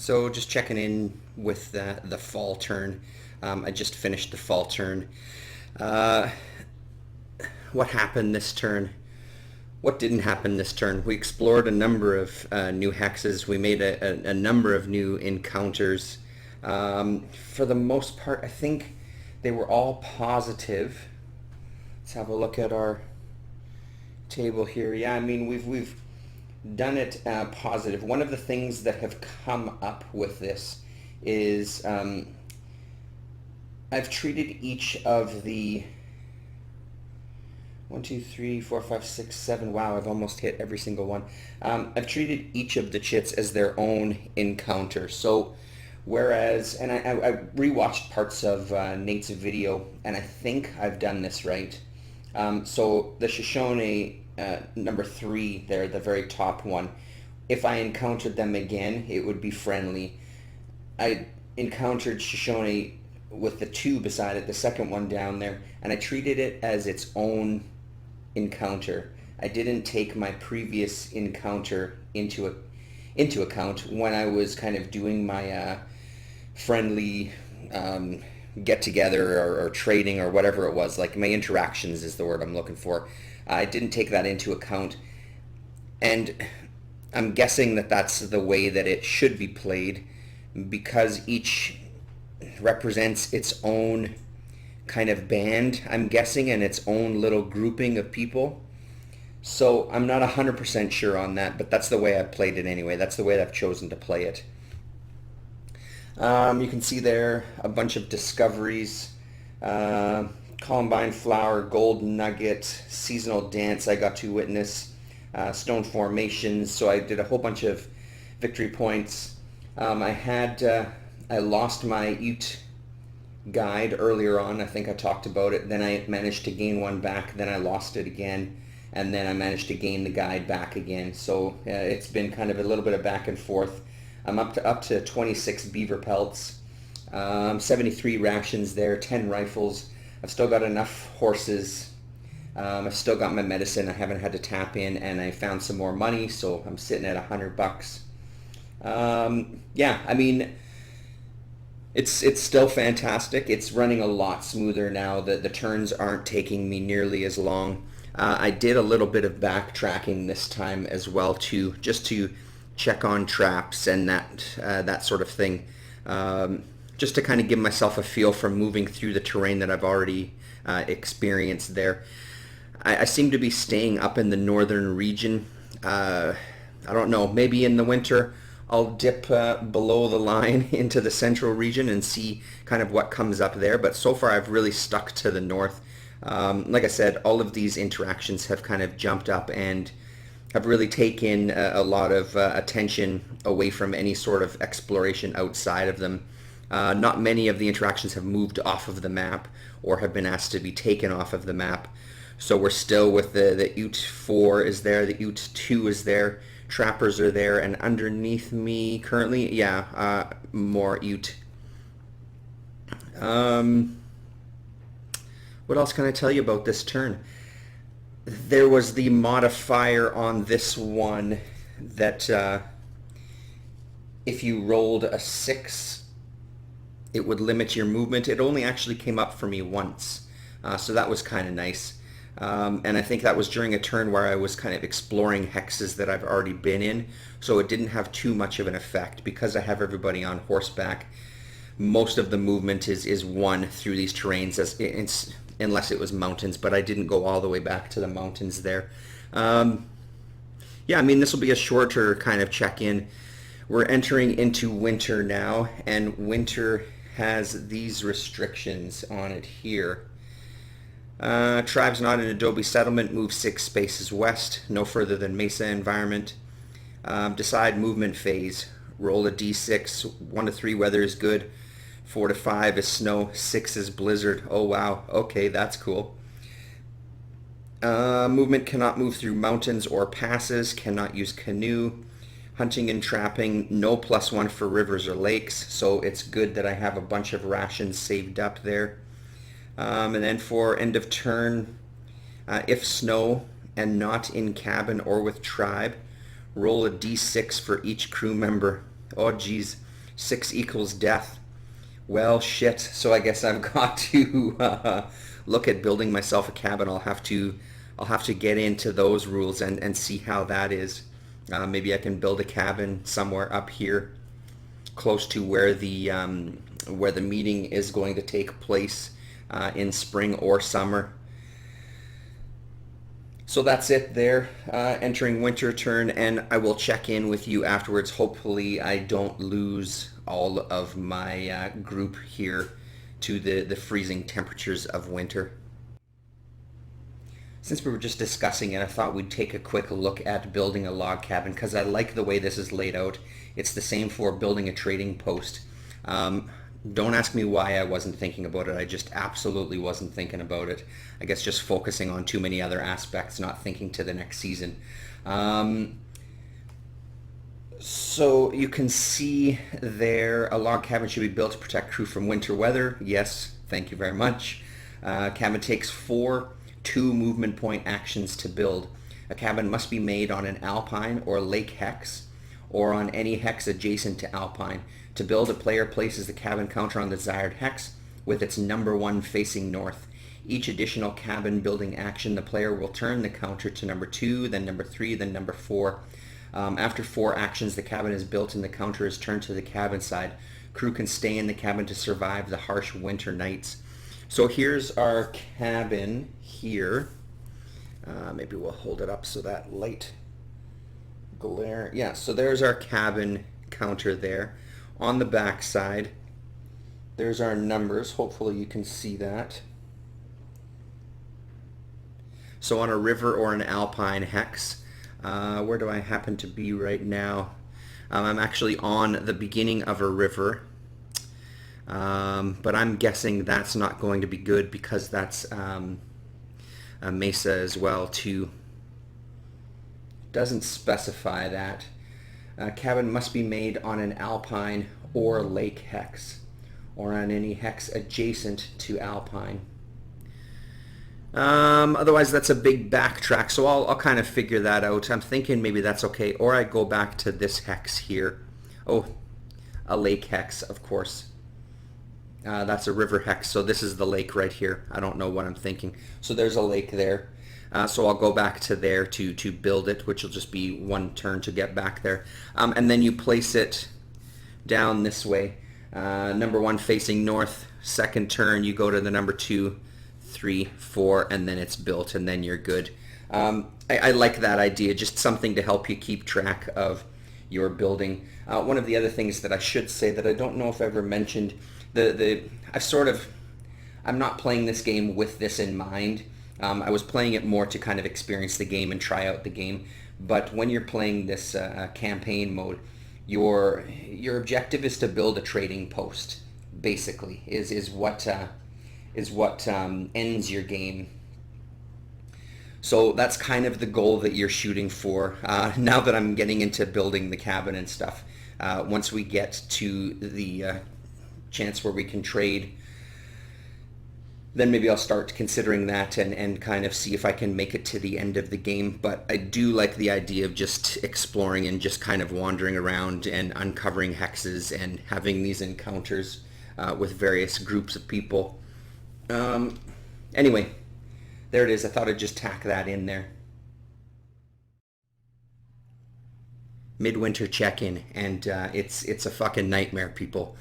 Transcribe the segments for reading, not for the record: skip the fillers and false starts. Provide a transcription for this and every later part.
So just checking in with the fall turn. I just finished the fall turn. Uh, what happened this turn? What didn't happen this turn? We explored a number of new hexes. We made a number of new encounters. For the most part, I think they were all positive. Let's have a look at our table here. Yeah, I mean we've done it positive. One of the things that have come up with this is I've treated each of the one, two, three, four, five, six, seven. Wow, I've almost hit every single one. I've treated each of the chits as their own encounter. So, whereas, and I rewatched parts of Nate's video, and I think I've done this right. So the Shoshone number 3 there, the very top one, if I encountered them again, it would be friendly. I encountered Shoshone with the 2 beside it, the second one down there, and I treated it as its own encounter. I didn't take my previous encounter into account when I was kind of doing my friendly get together or trading or whatever it was. Like my interactions is the word I'm looking for. I didn't take that into account, and I'm guessing that that's the way that it should be played because each represents its own kind of band, I'm guessing, and its own little grouping of people. So I'm not 100% sure on that, but that's the way I've played it anyway. That's the way that I've chosen to play it. You can see there a bunch of discoveries. Columbine Flower, Gold Nugget, Seasonal Dance I got to witness, Stone Formations, so I did a whole bunch of victory points. I lost my Ute guide earlier on. I think I talked about it. Then I managed to gain one back. Then I lost it again. And then I managed to gain the guide back again. So it's been kind of a little bit of back and forth. I'm up to 26 beaver pelts, 73 rations there, 10 rifles. I've still got enough horses. I've still got my medicine. I haven't had to tap in, and I found some more money, so I'm sitting at $100. Yeah, I mean, it's still fantastic. It's running a lot smoother now. The turns aren't taking me nearly as long. I did a little bit of backtracking this time as well too, just to check on traps and that sort of thing, just to kind of give myself a feel for moving through the terrain that I've already experienced there. I seem to be staying up in the northern region. I don't know, maybe in the winter I'll dip below the line into the central region and see kind of what comes up there. But so far I've really stuck to the north. Like I said, all of these interactions have kind of jumped up and have really taken a lot of attention away from any sort of exploration outside of them. Not many of the interactions have moved off of the map or have been asked to be taken off of the map. So we're still with the Ute 4 is there, the Ute 2 is there, trappers are there, and underneath me currently, yeah, more Ute. What else can I tell you about this turn? There was the modifier on this one that if you rolled a 6, it would limit your movement. It only actually came up for me once, so that was kind of nice. And I think that was during a turn where I was kind of exploring hexes that I've already been in, so it didn't have too much of an effect. Because I have everybody on horseback, most of the movement is one through these terrains, unless it was mountains, but I didn't go all the way back to the mountains there. Yeah, I mean, this will be a shorter kind of check-in. We're entering into winter now, and winter has these restrictions on it here. Tribes not in Adobe settlement, move 6 spaces west, no further than Mesa environment. Decide movement phase. Roll a d6. 1 to 3 weather is good. 4 to 5 is snow. 6 is blizzard. Oh wow, okay, that's cool. Movement cannot move through mountains or passes. Cannot use canoe. Hunting and trapping, no +1 for rivers or lakes, so it's good that I have a bunch of rations saved up there. And then for end of turn, if snow and not in cabin or with tribe, roll a d6 for each crew member. Oh geez, 6 equals death. Well, shit. So I guess I've got to look at building myself a cabin. I'll have to get into those rules and see how that is. Maybe I can build a cabin somewhere up here, close to where the meeting is going to take place in spring or summer. So that's it there, entering winter turn, and I will check in with you afterwards. Hopefully I don't lose all of my group here to the freezing temperatures of winter. Since we were just discussing it, I thought we'd take a quick look at building a log cabin because I like the way this is laid out. It's the same for building a trading post. Don't ask me why I wasn't thinking about it. I just absolutely wasn't thinking about it. I guess just focusing on too many other aspects, not thinking to the next season. So you can see there, a log cabin should be built to protect crew from winter weather. Yes, thank you very much. Cabin takes 4 2 movement point actions to build. A cabin must be made on an alpine or lake hex, or on any hex adjacent to alpine. To build, a player places the cabin counter on the desired hex with its number 1 facing north. Each additional cabin building action, the player will turn the counter to number 2, then number 3, then number 4. After 4 actions, the cabin is built and the counter is turned to the cabin side. Crew can stay in the cabin to survive the harsh winter nights. So here's our cabin here. Maybe we'll hold it up so that light glare. Yeah, so there's our cabin counter there. On the back side, there's our numbers. Hopefully you can see that. So on a river or an alpine hex, where do I happen to be right now? I'm actually on the beginning of a river, but I'm guessing that's not going to be good because that's a mesa as well too. Doesn't specify that. Cabin must be made on an alpine or lake hex, or on any hex adjacent to alpine. Otherwise that's a big backtrack, so I'll kind of figure that out. I'm thinking maybe that's okay, or I go back to this hex here. Oh, a lake hex, of course. That's a river hex, so this is the lake right here. I don't know what I'm thinking. So there's a lake there. So I'll go back to there to build it, which will just be 1 turn to get back there. And then you place it down this way. Number 1 facing north. Second turn, you go to the number 2, 3, 4, and then it's built, and then you're good. I like that idea, just something to help you keep track of your building. One of the other things that I should say that I don't know if I ever mentioned, I'm not playing this game with this in mind. I was playing it more to kind of experience the game and try out the game. But when you're playing this campaign mode, your objective is to build a trading post. Basically, is what ends your game. So that's kind of the goal that you're shooting for. Now that I'm getting into building the cabin and stuff, once we get to the chance where we can trade, then maybe I'll start considering that and kind of see if I can make it to the end of the game. But I do like the idea of just exploring and just kind of wandering around and uncovering hexes and having these encounters with various groups of people. Anyway, there it is. I thought I'd just tack that in there. Midwinter check-in, and it's a fucking nightmare, people.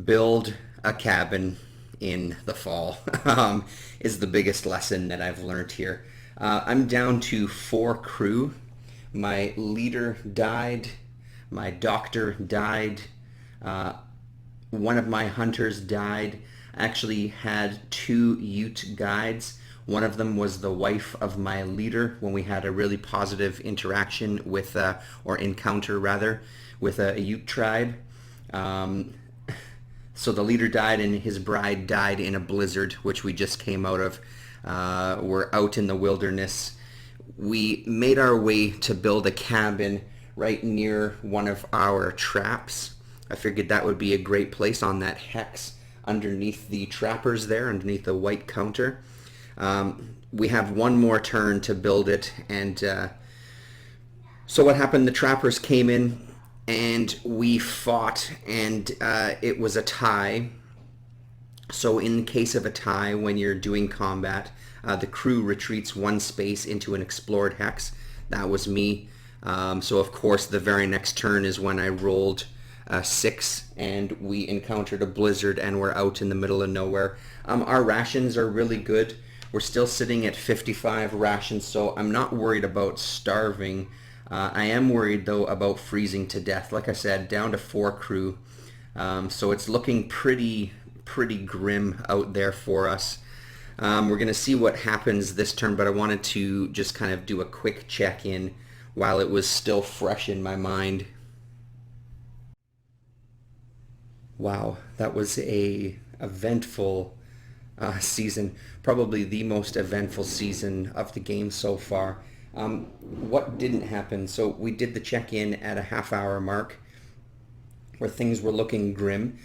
Build a cabin in the fall is the biggest lesson that I've learned here. I'm down to 4 crew. My leader died. My doctor died. One of my hunters died. I actually had 2 Ute guides. One of them was the wife of my leader when we had a really positive interaction with, or encounter rather, with a Ute tribe. So the leader died and his bride died in a blizzard, which we just came out of. We're out in the wilderness. We made our way to build a cabin right near one of our traps. I figured that would be a great place on that hex underneath the trappers there, underneath the white counter. We have 1 more turn to build it, and so what happened, the trappers came in and we fought, and it was a tie. So in case of a tie, when you're doing combat, the crew retreats one space into an explored hex. That was me. So of course the very next turn is when I rolled 6 and we encountered a blizzard and we're out in the middle of nowhere. Our rations are really good. We're still sitting at 55 rations, so I'm not worried about starving. I am worried though about freezing to death. Like I said, down to 4 crew. So it's looking pretty grim out there for us. We're going to see what happens this turn, but I wanted to just kind of do a quick check-in while it was still fresh in my mind. Wow, that was a eventful season, probably the most eventful season of the game so far. What didn't happen? So we did the check-in at a half-hour mark where things were looking grim.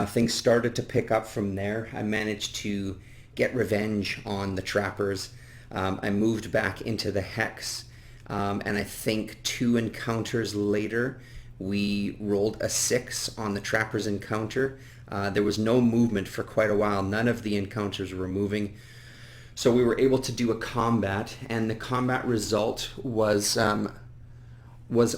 Things started to pick up from there. I managed to get revenge on the trappers. I moved back into the hex, and I think 2 encounters later, we rolled a 6 on the trappers encounter. There was no movement for quite a while. None of the encounters were moving. So we were able to do a combat, and the combat result was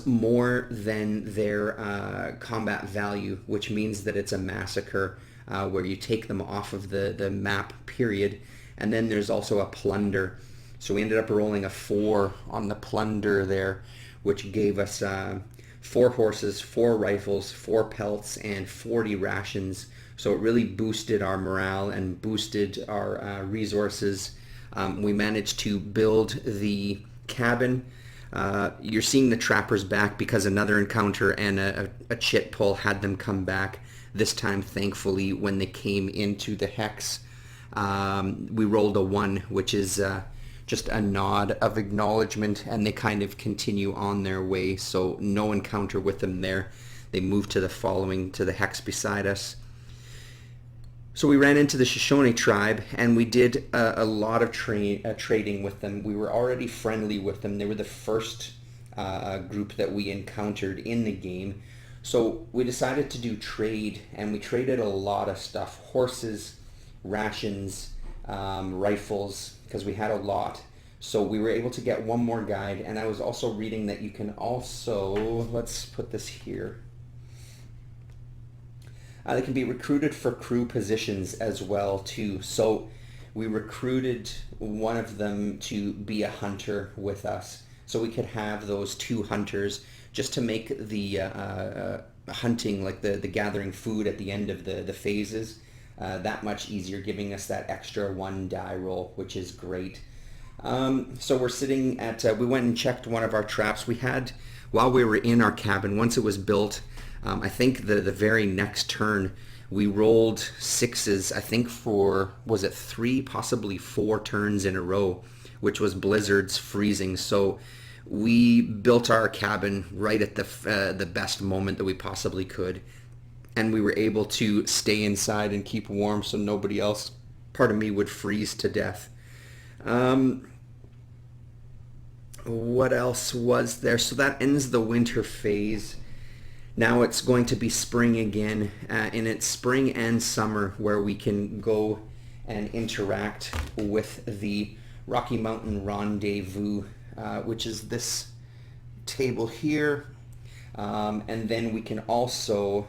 more than their combat value, which means that it's a massacre where you take them off of the map, period. And then there's also a plunder. So we ended up rolling a 4 on the plunder there, which gave us 4 horses, 4 rifles, 4 pelts, and 40 rations. So it really boosted our morale and boosted our resources. We managed to build the cabin. You're seeing the trappers back because another encounter and a chit pull had them come back. This time, thankfully, when they came into the hex, we rolled a 1, which is just a nod of acknowledgement, and they kind of continue on their way. So no encounter with them there. They moved to the hex beside us. So we ran into the Shoshone tribe, and we did a lot of trading with them. We were already friendly with them. They were the first group that we encountered in the game. So we decided to do trade, and we traded a lot of stuff. Horses, rations, rifles, because we had a lot. So we were able to get one more guide, and I was also reading that you can also, let's put this here. They can be recruited for crew positions as well too. So we recruited one of them to be a hunter with us, so we could have those 2 hunters just to make the hunting, like the gathering food at the end of the phases, that much easier, giving us that extra 1 die roll, which is great. So we're sitting at, we went and checked one of our traps. We had, while we were in our cabin, once it was built, I think the very next turn, we rolled 6s, I think for, was it 3, possibly 4 turns in a row, which was blizzards, freezing. So we built our cabin right at the best moment that we possibly could. And we were able to stay inside and keep warm so nobody else, part of me, would freeze to death. What else was there? So that ends the winter phase. Now it's going to be spring again, and it's spring and summer where we can go and interact with the Rocky Mountain Rendezvous, which is this table here. And then we can also,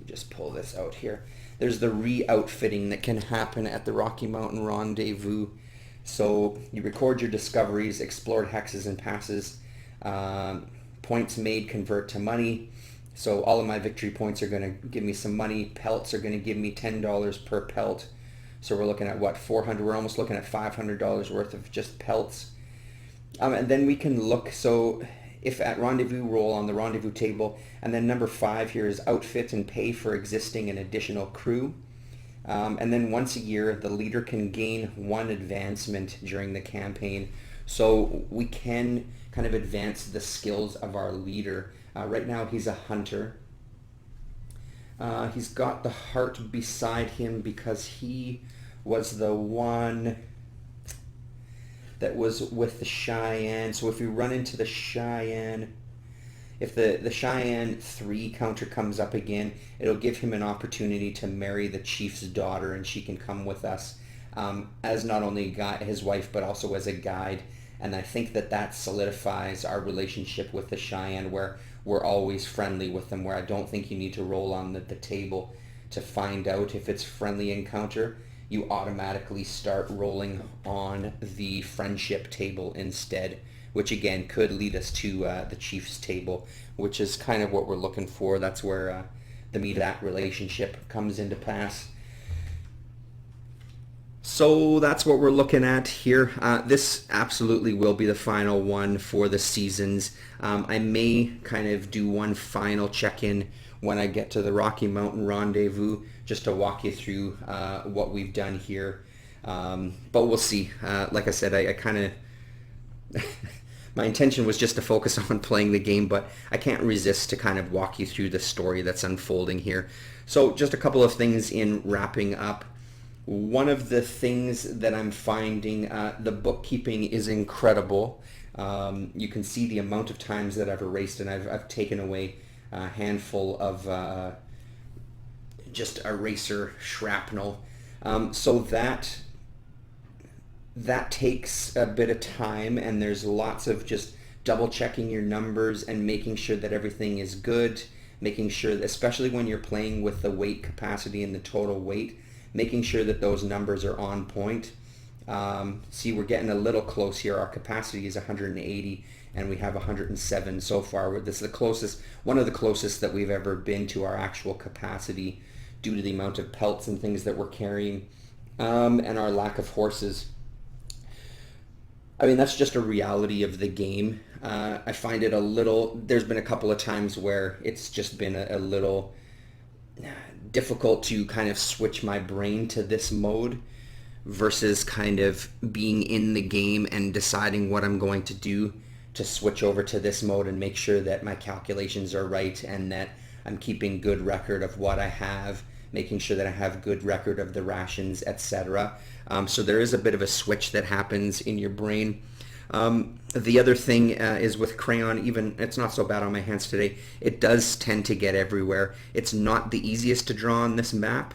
just pull this out here, there's the re-outfitting that can happen at the Rocky Mountain Rendezvous. So you record your discoveries, explored hexes and passes, points made convert to money. So all of my victory points are going to give me some money. Pelts are going to give me $10 per pelt. So we're looking at what, 400? We're almost looking at $500 worth of just pelts. And then we can look, so if at rendezvous, roll on the rendezvous table, and then number 5 here is outfit and pay for existing and additional crew. And then once a year, the leader can gain 1 advancement during the campaign. So we can kind of advance the skills of our leader. Right now he's a hunter. He's got the heart beside him because he was the one that was with the Cheyenne. So if we run into the Cheyenne, if the Cheyenne 3 counter comes up again, it'll give him an opportunity to marry the chief's daughter, and she can come with us as not only his wife, but also as a guide. And I think that solidifies our relationship with the Cheyenne, where we're always friendly with them, where I don't think you need to roll on the table to find out if it's friendly encounter. You automatically start rolling on the friendship table instead, which again could lead us to the Chiefs table, which is kind of what we're looking for. That's where the meat of that relationship comes into pass. So that's what we're looking at here. This absolutely will be the final one for the seasons. I may kind of do one final check-in when I get to the Rocky Mountain Rendezvous, just to walk you through what we've done here. But we'll see. Like I said, I kind of... my intention was just to focus on playing the game, but I can't resist to kind of walk you through the story that's unfolding here. So just a couple of things in wrapping up. One of the things that I'm finding, the bookkeeping is incredible. You can see the amount of times that I've erased, and I've taken away a handful of just eraser shrapnel. So that takes a bit of time, and there's lots of just double checking your numbers and making sure that everything is good, making sure that, especially when you're playing with the weight capacity and the total weight, making sure that those numbers are on point. See, we're getting a little close here. Our capacity is 180 and we have 107 so far. This is the closest, one of the closest that we've ever been to our actual capacity due to the amount of pelts and things that we're carrying, and our lack of horses. I mean, that's just a reality of the game. I find it a little, there's been a couple of times where it's just been a little difficult to kind of switch my brain to this mode versus kind of being in the game and deciding what I'm going to do to switch over to this mode and make sure that my calculations are right and that I'm keeping good record of what I have, making sure that I have good record of the rations, etc. So there is a bit of a switch that happens in your brain. The other thing is with crayon, even it's not so bad on my hands today, it does tend to get everywhere. It's not the easiest to draw on this map.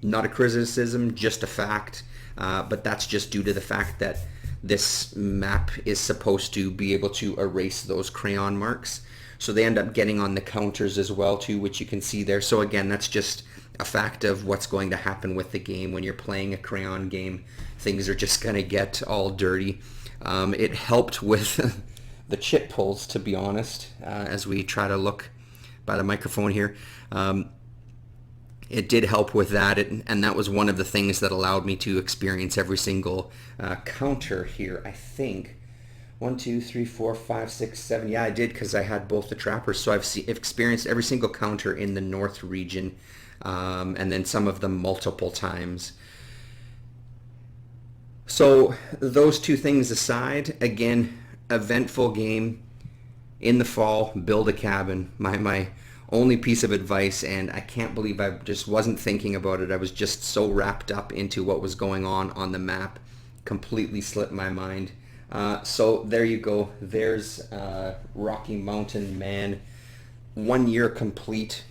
Not a criticism, just a fact. But that's just due to the fact that this map is supposed to be able to erase those crayon marks. So they end up getting on the counters as well too, which you can see there. So again, that's just a fact of what's going to happen with the game. When you're playing a crayon game, things are just going to get all dirty. It helped with the chip pulls, to be honest, as we try to look by the microphone here. It did help with that, and that was one of the things that allowed me to experience every single counter here, I think. 1, 2, 3, 4, 5, 6, 7. Yeah, I did, because I had both the trappers. So I've experienced every single counter in the North region, and then some of them multiple times. So those two things aside, again, eventful game in the fall. Build a cabin. My only piece of advice, and I can't believe I just wasn't thinking about it. I was just so wrapped up into what was going on the map. Completely slipped my mind. So there you go. There's Rocky Mountain Man. 1 year complete.